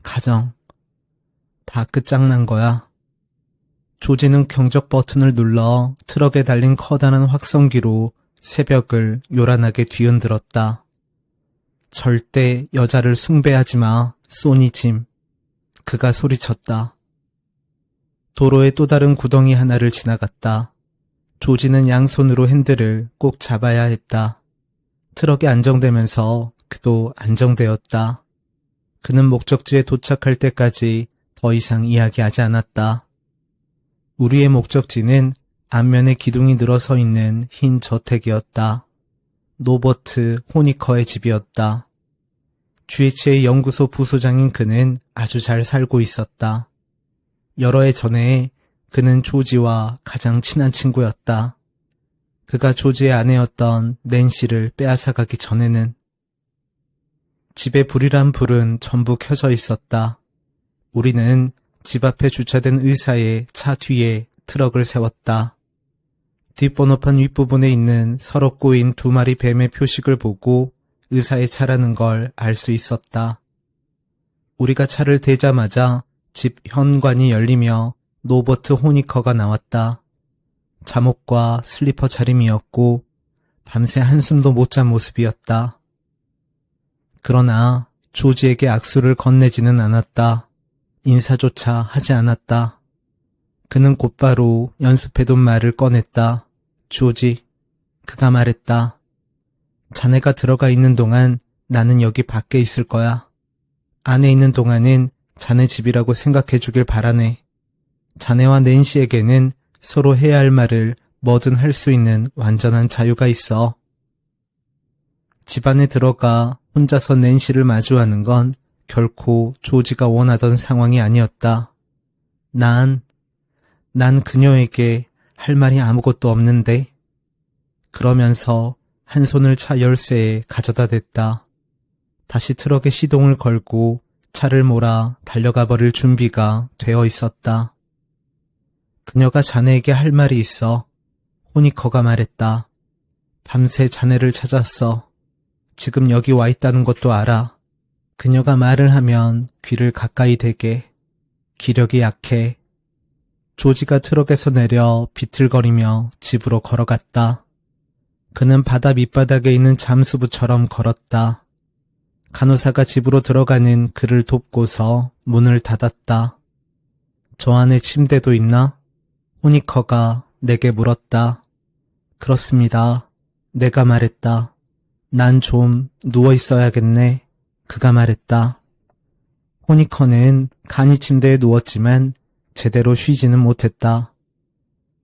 가정 다 끝장난 거야. 조지는 경적 버튼을 눌러 트럭에 달린 커다란 확성기로 새벽을 요란하게 뒤흔들었다. 절대 여자를 숭배하지 마, 소니 짐. 그가 소리쳤다. 도로의 또 다른 구덩이 하나를 지나갔다. 조지는 양손으로 핸들을 꼭 잡아야 했다. 트럭이 안정되면서 그도 안정되었다. 그는 목적지에 도착할 때까지 더 이상 이야기하지 않았다. 우리의 목적지는 앞면에 기둥이 늘어서 있는 흰 저택이었다. 노버트 호니커의 집이었다. GH의 연구소 부소장인 그는 아주 잘 살고 있었다. 여러 해 전에 그는 조지와 가장 친한 친구였다. 그가 조지의 아내였던 낸시를 빼앗아가기 전에는. 집에 불이란 불은 전부 켜져 있었다. 우리는 집 앞에 주차된 의사의 차 뒤에 트럭을 세웠다. 뒷번호판 윗부분에 있는 서럽 꼬인 2마리 뱀의 표식을 보고 의사의 차라는 걸 알 수 있었다. 우리가 차를 대자마자 집 현관이 열리며 노버트 호니커가 나왔다. 잠옷과 슬리퍼 차림이었고 밤새 한숨도 못 잔 모습이었다. 그러나 조지에게 악수를 건네지는 않았다. 인사조차 하지 않았다. 그는 곧바로 연습해둔 말을 꺼냈다. 조지, 그가 말했다. 자네가 들어가 있는 동안 나는 여기 밖에 있을 거야. 안에 있는 동안은 자네 집이라고 생각해 주길 바라네. 자네와 낸시에게는 서로 해야 할 말을 뭐든 할 수 있는 완전한 자유가 있어. 집 안에 들어가 혼자서 낸시를 마주하는 건 결코 조지가 원하던 상황이 아니었다. 난 그녀에게 할 말이 아무것도 없는데. 그러면서 한 손을 차 열쇠에 가져다 댔다. 다시 트럭에 시동을 걸고 차를 몰아 달려가 버릴 준비가 되어 있었다. 그녀가 자네에게 할 말이 있어. 호니커가 말했다. 밤새 자네를 찾았어. 지금 여기 와 있다는 것도 알아. 그녀가 말을 하면 귀를 가까이 대게. 기력이 약해. 조지가 트럭에서 내려 비틀거리며 집으로 걸어갔다. 그는 바다 밑바닥에 있는 잠수부처럼 걸었다. 간호사가 집으로 들어가는 그를 돕고서 문을 닫았다. 저 안에 침대도 있나? 호니커가 내게 물었다. 그렇습니다. 내가 말했다. 난 좀 누워 있어야겠네. 그가 말했다. 호니커는 간이 침대에 누웠지만 제대로 쉬지는 못했다.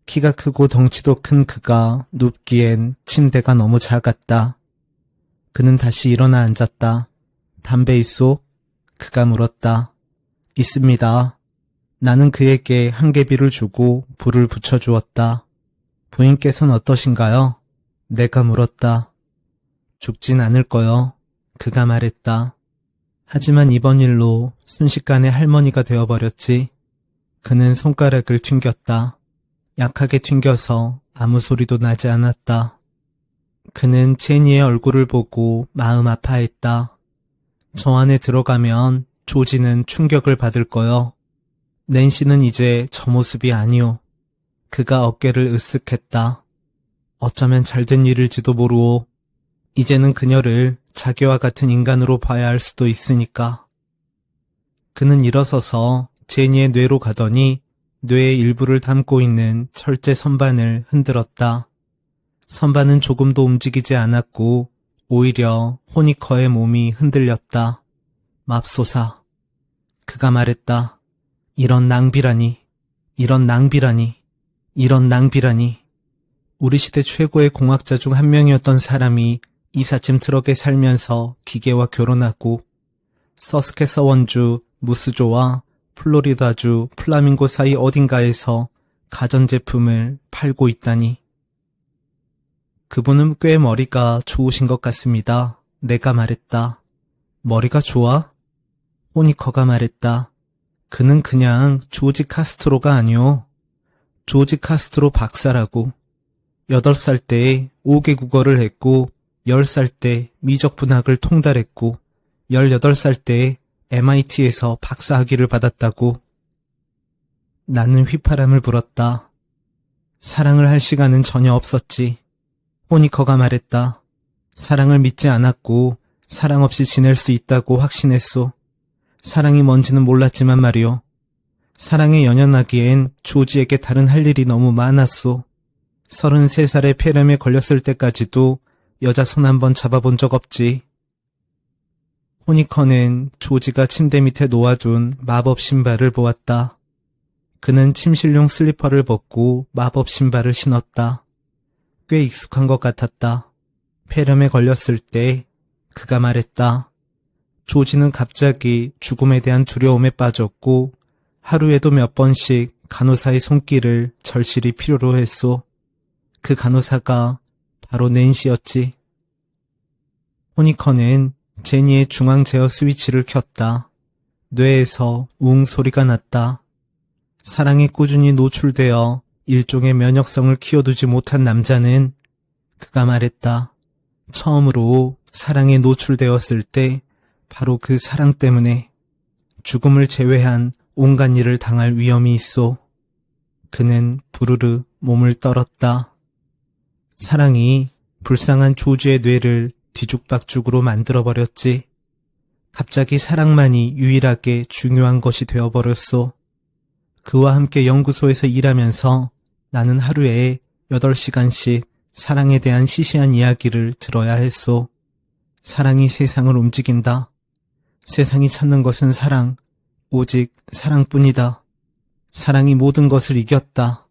키가 크고 덩치도 큰 그가 눕기엔 침대가 너무 작았다. 그는 다시 일어나 앉았다. 담배 있소? 그가 물었다. 있습니다. 나는 그에게 한 개비를 주고 불을 붙여주었다. 부인께서는 어떠신가요? 내가 물었다. 죽진 않을 거요. 그가 말했다. 하지만 이번 일로 순식간에 할머니가 되어버렸지. 그는 손가락을 튕겼다. 약하게 튕겨서 아무 소리도 나지 않았다. 그는 제니의 얼굴을 보고 마음 아파했다. 저 안에 들어가면 조지는 충격을 받을 거요. 낸시는 이제 저 모습이 아니오. 그가 어깨를 으쓱했다. 어쩌면 잘된 일일지도 모르오. 이제는 그녀를 자기와 같은 인간으로 봐야 할 수도 있으니까. 그는 일어서서 제니의 뇌로 가더니 뇌의 일부를 담고 있는 철제 선반을 흔들었다. 선반은 조금도 움직이지 않았고 오히려 호니커의 몸이 흔들렸다. 맙소사. 그가 말했다. 이런 낭비라니. 이런 낭비라니. 이런 낭비라니. 우리 시대 최고의 공학자 중 한 명이었던 사람이 이삿짐 트럭에 살면서 기계와 결혼하고 서스케서 원주 무스조와 플로리다주 플라밍고 사이 어딘가에서 가전제품을 팔고 있다니. 그분은 꽤 머리가 좋으신 것 같습니다. 내가 말했다. 머리가 좋아? 호니커가 말했다. 그는 그냥 조지 카스트로가 아니오. 조지 카스트로 박사라고. 8살 때 5개 국어를 했고 10살 때 미적분학을 통달했고 18살 때 MIT에서 박사학위를 받았다고. 나는 휘파람을 불었다. 사랑을 할 시간은 전혀 없었지. 호니커가 말했다. 사랑을 믿지 않았고 사랑 없이 지낼 수 있다고 확신했소. 사랑이 뭔지는 몰랐지만 말이오. 사랑에 연연하기엔 조지에게 다른 할 일이 너무 많았소. 33살에 폐렴에 걸렸을 때까지도 여자 손 한번 잡아본 적 없지. 호니커는 조지가 침대 밑에 놓아둔 마법 신발을 보았다. 그는 침실용 슬리퍼를 벗고 마법 신발을 신었다. 꽤 익숙한 것 같았다. 폐렴에 걸렸을 때 그가 말했다. 조지는 갑자기 죽음에 대한 두려움에 빠졌고 하루에도 몇 번씩 간호사의 손길을 절실히 필요로 했소. 그 간호사가 바로 낸시였지. 호니커는 제니의 중앙 제어 스위치를 켰다. 뇌에서 웅 소리가 났다. 사랑에 꾸준히 노출되어 일종의 면역성을 키워두지 못한 남자는, 그가 말했다. 처음으로 사랑에 노출되었을 때 바로 그 사랑 때문에 죽음을 제외한 온갖 일을 당할 위험이 있어. 그는 부르르 몸을 떨었다. 사랑이 불쌍한 조지의 뇌를 뒤죽박죽으로 만들어버렸지. 갑자기 사랑만이 유일하게 중요한 것이 되어버렸소. 그와 함께 연구소에서 일하면서 나는 하루에 8시간씩 사랑에 대한 시시한 이야기를 들어야 했소. 사랑이 세상을 움직인다. 세상이 찾는 것은 사랑, 오직 사랑뿐이다. 사랑이 모든 것을 이겼다.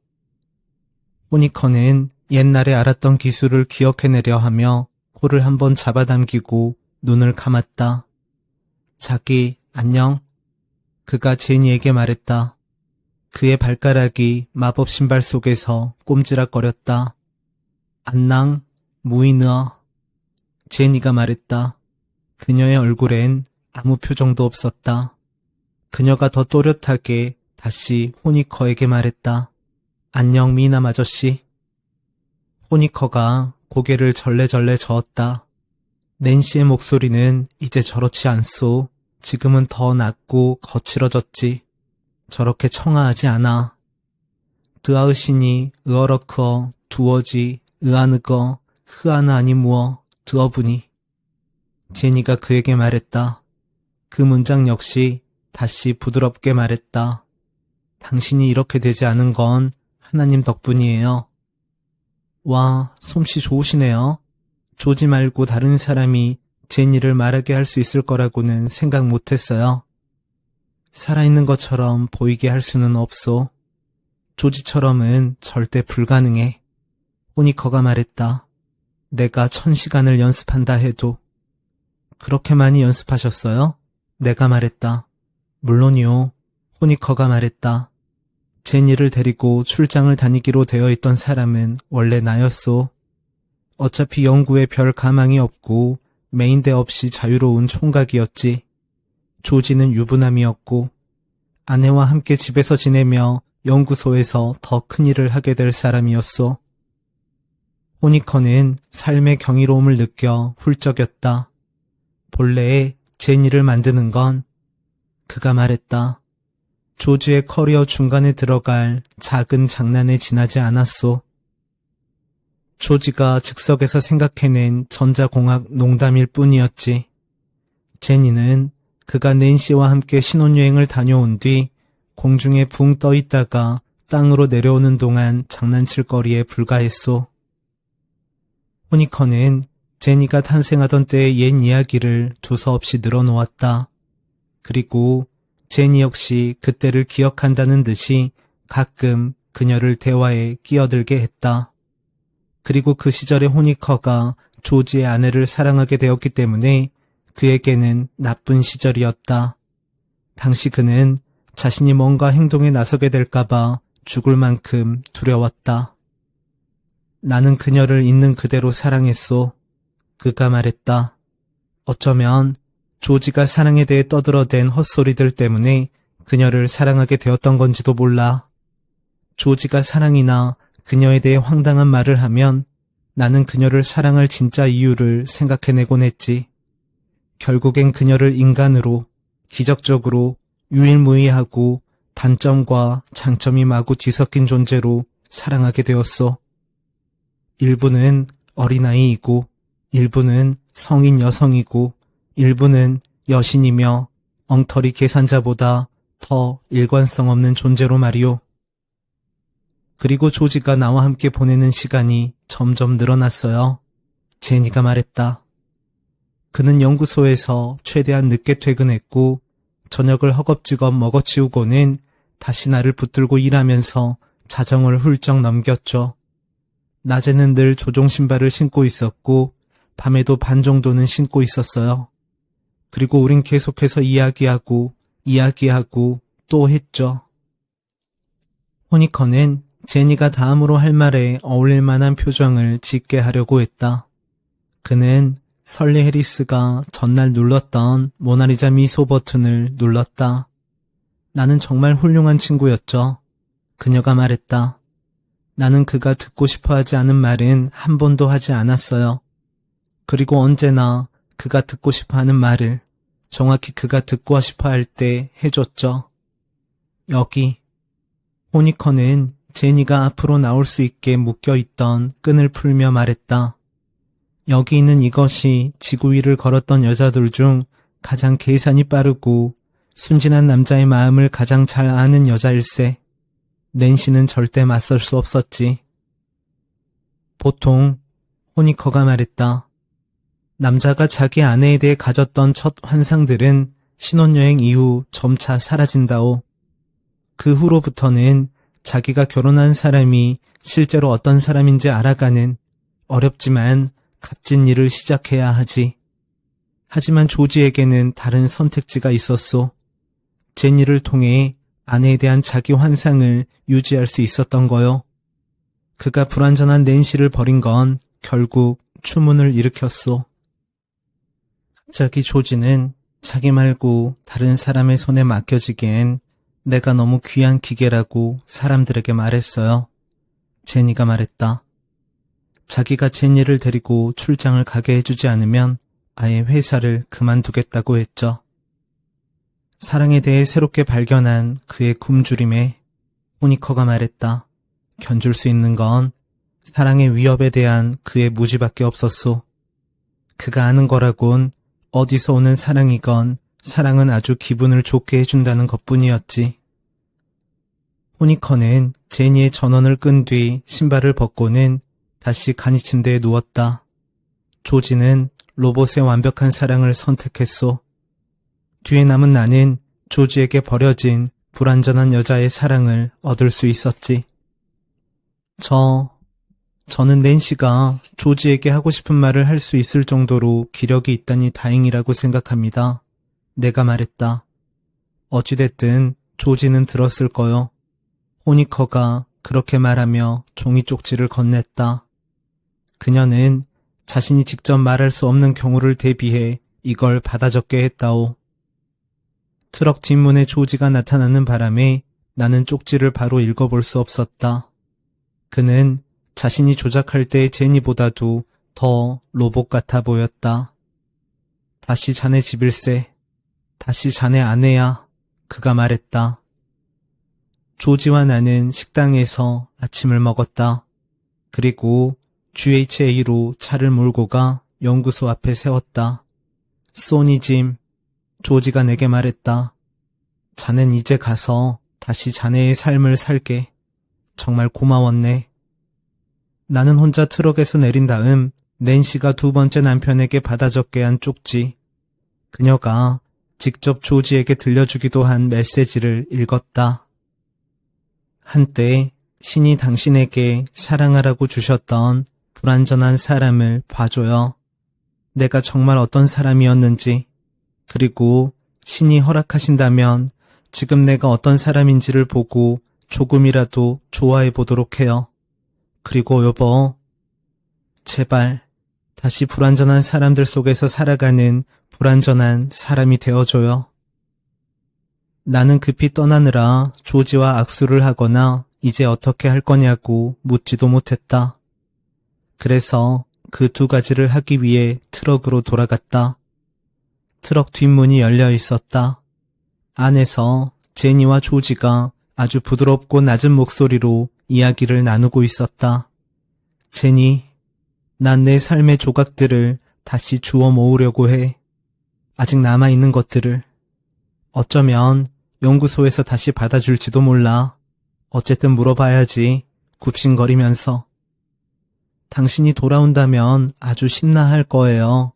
호니커는 옛날에 알았던 기술을 기억해내려 하며 코를 한번 잡아당기고 눈을 감았다. 자기, 안녕. 그가 제니에게 말했다. 그의 발가락이 마법 신발 속에서 꼼지락거렸다. 안녕, 무이느어. 제니가 말했다. 그녀의 얼굴엔 아무 표정도 없었다. 그녀가 더 또렷하게 다시 호니커에게 말했다. 안녕, 미남 아저씨. 호니커가 고개를 절레절레 저었다. 낸시의 목소리는 이제 저렇지 않소. 지금은 더 낮고 거칠어졌지. 저렇게 청아하지 않아. 드아으시니 으어러크어 두어지 으아느거 흐아느 아니 무어 드어부니. 제니가 그에게 말했다. 그 문장 역시 다시 부드럽게 말했다. 당신이 이렇게 되지 않은 건 하나님 덕분이에요. 와, 솜씨 좋으시네요. 조지 말고 다른 사람이 제니를 말하게 할 수 있을 거라고는 생각 못했어요. 살아있는 것처럼 보이게 할 수는 없소. 조지처럼은 절대 불가능해. 호니커가 말했다. 내가 1000시간을 연습한다 해도. 그렇게 많이 연습하셨어요? 내가 말했다. 물론이요. 호니커가 말했다. 제니를 데리고 출장을 다니기로 되어 있던 사람은 원래 나였소. 어차피 연구에 별 가망이 없고 메인대 없이 자유로운 총각이었지. 조지는 유부남이었고 아내와 함께 집에서 지내며 연구소에서 더 큰 일을 하게 될 사람이었소. 호니커는 삶의 경이로움을 느껴 훌쩍였다. 본래 제니를 만드는 건 그가 말했다. 조지의 커리어 중간에 들어갈 작은 장난에 지나지 않았소. 조지가 즉석에서 생각해낸 전자공학 농담일 뿐이었지. 제니는 그가 낸시와 함께 신혼여행을 다녀온 뒤 공중에 붕 떠 있다가 땅으로 내려오는 동안 장난칠 거리에 불과했소. 호니커는 제니가 탄생하던 때의 옛 이야기를 두서없이 늘어놓았다. 그리고 제니 역시 그때를 기억한다는 듯이 가끔 그녀를 대화에 끼어들게 했다. 그리고 그 시절의 호니커가 조지의 아내를 사랑하게 되었기 때문에 그에게는 나쁜 시절이었다. 당시 그는 자신이 뭔가 행동에 나서게 될까봐 죽을 만큼 두려웠다. 나는 그녀를 있는 그대로 사랑했소. 그가 말했다. 어쩌면 조지가 사랑에 대해 떠들어댄 헛소리들 때문에 그녀를 사랑하게 되었던 건지도 몰라. 조지가 사랑이나 그녀에 대해 황당한 말을 하면 나는 그녀를 사랑할 진짜 이유를 생각해내곤 했지. 결국엔 그녀를 인간으로, 기적적으로 유일무이하고 단점과 장점이 마구 뒤섞인 존재로 사랑하게 되었어. 일부는 어린아이이고, 일부는 성인 여성이고, 일부는 여신이며 엉터리 계산자보다 더 일관성 없는 존재로 말이오. 그리고 조지가 나와 함께 보내는 시간이 점점 늘어났어요. 제니가 말했다. 그는 연구소에서 최대한 늦게 퇴근했고 저녁을 허겁지겁 먹어치우고는 다시 나를 붙들고 일하면서 자정을 훌쩍 넘겼죠. 낮에는 늘 조종 신발을 신고 있었고 밤에도 반 정도는 신고 있었어요. 그리고 우린 계속해서 이야기하고 또 했죠. 호니커는 제니가 다음으로 할 말에 어울릴 만한 표정을 짓게 하려고 했다. 그는 설리 해리스가 전날 눌렀던 모나리자 미소 버튼을 눌렀다. 나는 정말 훌륭한 친구였죠. 그녀가 말했다. 나는 그가 듣고 싶어 하지 않은 말은 한 번도 하지 않았어요. 그리고 언제나 그가 듣고 싶어 하는 말을 정확히 그가 듣고 싶어 할 때 해줬죠. 여기. 호니커는 제니가 앞으로 나올 수 있게 묶여있던 끈을 풀며 말했다. 여기 있는 이것이 지구 위를 걸었던 여자들 중 가장 계산이 빠르고 순진한 남자의 마음을 가장 잘 아는 여자일세. 낸시는 절대 맞설 수 없었지. 보통 호니커가 말했다. 남자가 자기 아내에 대해 가졌던 첫 환상들은 신혼여행 이후 점차 사라진다오. 그 후로부터는 자기가 결혼한 사람이 실제로 어떤 사람인지 알아가는 어렵지만 값진 일을 시작해야 하지. 하지만 조지에게는 다른 선택지가 있었소. 제니를 통해 아내에 대한 자기 환상을 유지할 수 있었던 거요. 그가 불완전한 낸시를 버린 건 결국 추문을 일으켰소. 갑자기 조지는 자기 말고 다른 사람의 손에 맡겨지기엔 내가 너무 귀한 기계라고 사람들에게 말했어요. 제니가 말했다. 자기가 제니를 데리고 출장을 가게 해주지 않으면 아예 회사를 그만두겠다고 했죠. 사랑에 대해 새롭게 발견한 그의 굶주림에 호니커가 말했다. 견줄 수 있는 건 사랑의 위협에 대한 그의 무지밖에 없었소. 그가 아는 거라곤 어디서 오는 사랑이건 사랑은 아주 기분을 좋게 해준다는 것뿐이었지. 호니커는 제니의 전원을 끈 뒤 신발을 벗고는 다시 간이 침대에 누웠다. 조지는 로봇의 완벽한 사랑을 선택했소. 뒤에 남은 나는 조지에게 버려진 불완전한 여자의 사랑을 얻을 수 있었지. 저는 낸시가 조지에게 하고 싶은 말을 할 수 있을 정도로 기력이 있다니 다행이라고 생각합니다. 내가 말했다. 어찌됐든 조지는 들었을 거요. 호니커가 그렇게 말하며 종이 쪽지를 건넸다. 그녀는 자신이 직접 말할 수 없는 경우를 대비해 이걸 받아 적게 했다오. 트럭 뒷문에 조지가 나타나는 바람에 나는 쪽지를 바로 읽어볼 수 없었다. 그는 자신이 조작할 때의 제니보다도 더 로봇 같아 보였다. 다시 자네 집일세. 다시 자네 아내야. 그가 말했다. 조지와 나는 식당에서 아침을 먹었다. 그리고 GHA로 차를 몰고 가 연구소 앞에 세웠다. 소니 짐, 조지가 내게 말했다. 자넨 이제 가서 다시 자네의 삶을 살게. 정말 고마웠네. 나는 혼자 트럭에서 내린 다음 낸시가 두 번째 남편에게 받아 적게 한 쪽지. 그녀가 직접 조지에게 들려주기도 한 메시지를 읽었다. 한때 신이 당신에게 사랑하라고 주셨던 불완전한 사람을 봐줘요. 내가 정말 어떤 사람이었는지, 그리고 신이 허락하신다면 지금 내가 어떤 사람인지를 보고 조금이라도 좋아해 보도록 해요. 그리고 여보, 제발 다시 불완전한 사람들 속에서 살아가는 불완전한 사람이 되어줘요. 나는 급히 떠나느라 조지와 악수를 하거나 이제 어떻게 할 거냐고 묻지도 못했다. 그래서 그 두 가지를 하기 위해 트럭으로 돌아갔다. 트럭 뒷문이 열려 있었다. 안에서 제니와 조지가 아주 부드럽고 낮은 목소리로 이야기를 나누고 있었다. 제니, 난 내 삶의 조각들을 다시 주워 모으려고 해. 아직 남아있는 것들을. 어쩌면 연구소에서 다시 받아줄지도 몰라. 어쨌든 물어봐야지. 굽신거리면서. 당신이 돌아온다면 아주 신나할 거예요.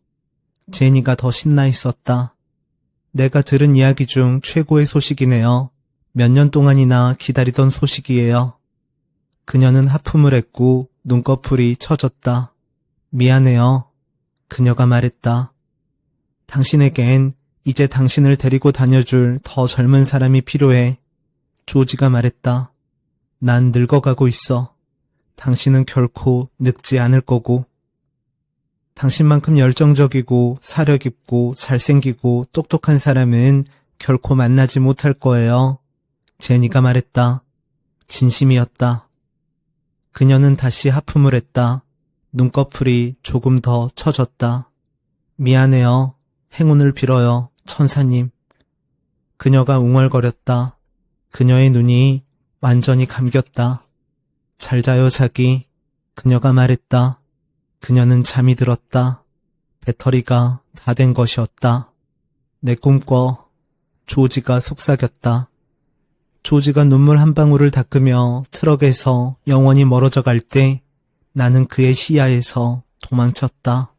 제니가 더 신나 있었다. 내가 들은 이야기 중 최고의 소식이네요. 몇 년 동안이나 기다리던 소식이에요. 그녀는 하품을 했고 눈꺼풀이 처졌다. 미안해요. 그녀가 말했다. 당신에겐 이제 당신을 데리고 다녀줄 더 젊은 사람이 필요해. 조지가 말했다. 난 늙어가고 있어. 당신은 결코 늙지 않을 거고. 당신만큼 열정적이고 사려깊고 잘생기고 똑똑한 사람은 결코 만나지 못할 거예요. 제니가 말했다. 진심이었다. 그녀는 다시 하품을 했다. 눈꺼풀이 조금 더 처졌다. 미안해요. 행운을 빌어요, 천사님. 그녀가 웅얼거렸다. 그녀의 눈이 완전히 감겼다. 잘 자요, 자기. 그녀가 말했다. 그녀는 잠이 들었다. 배터리가 다 된 것이었다. 내 꿈꿔. 조지가 속삭였다. 조지가 눈물 한 방울을 닦으며 트럭에서 영원히 멀어져 갈 때 나는 그의 시야에서 도망쳤다.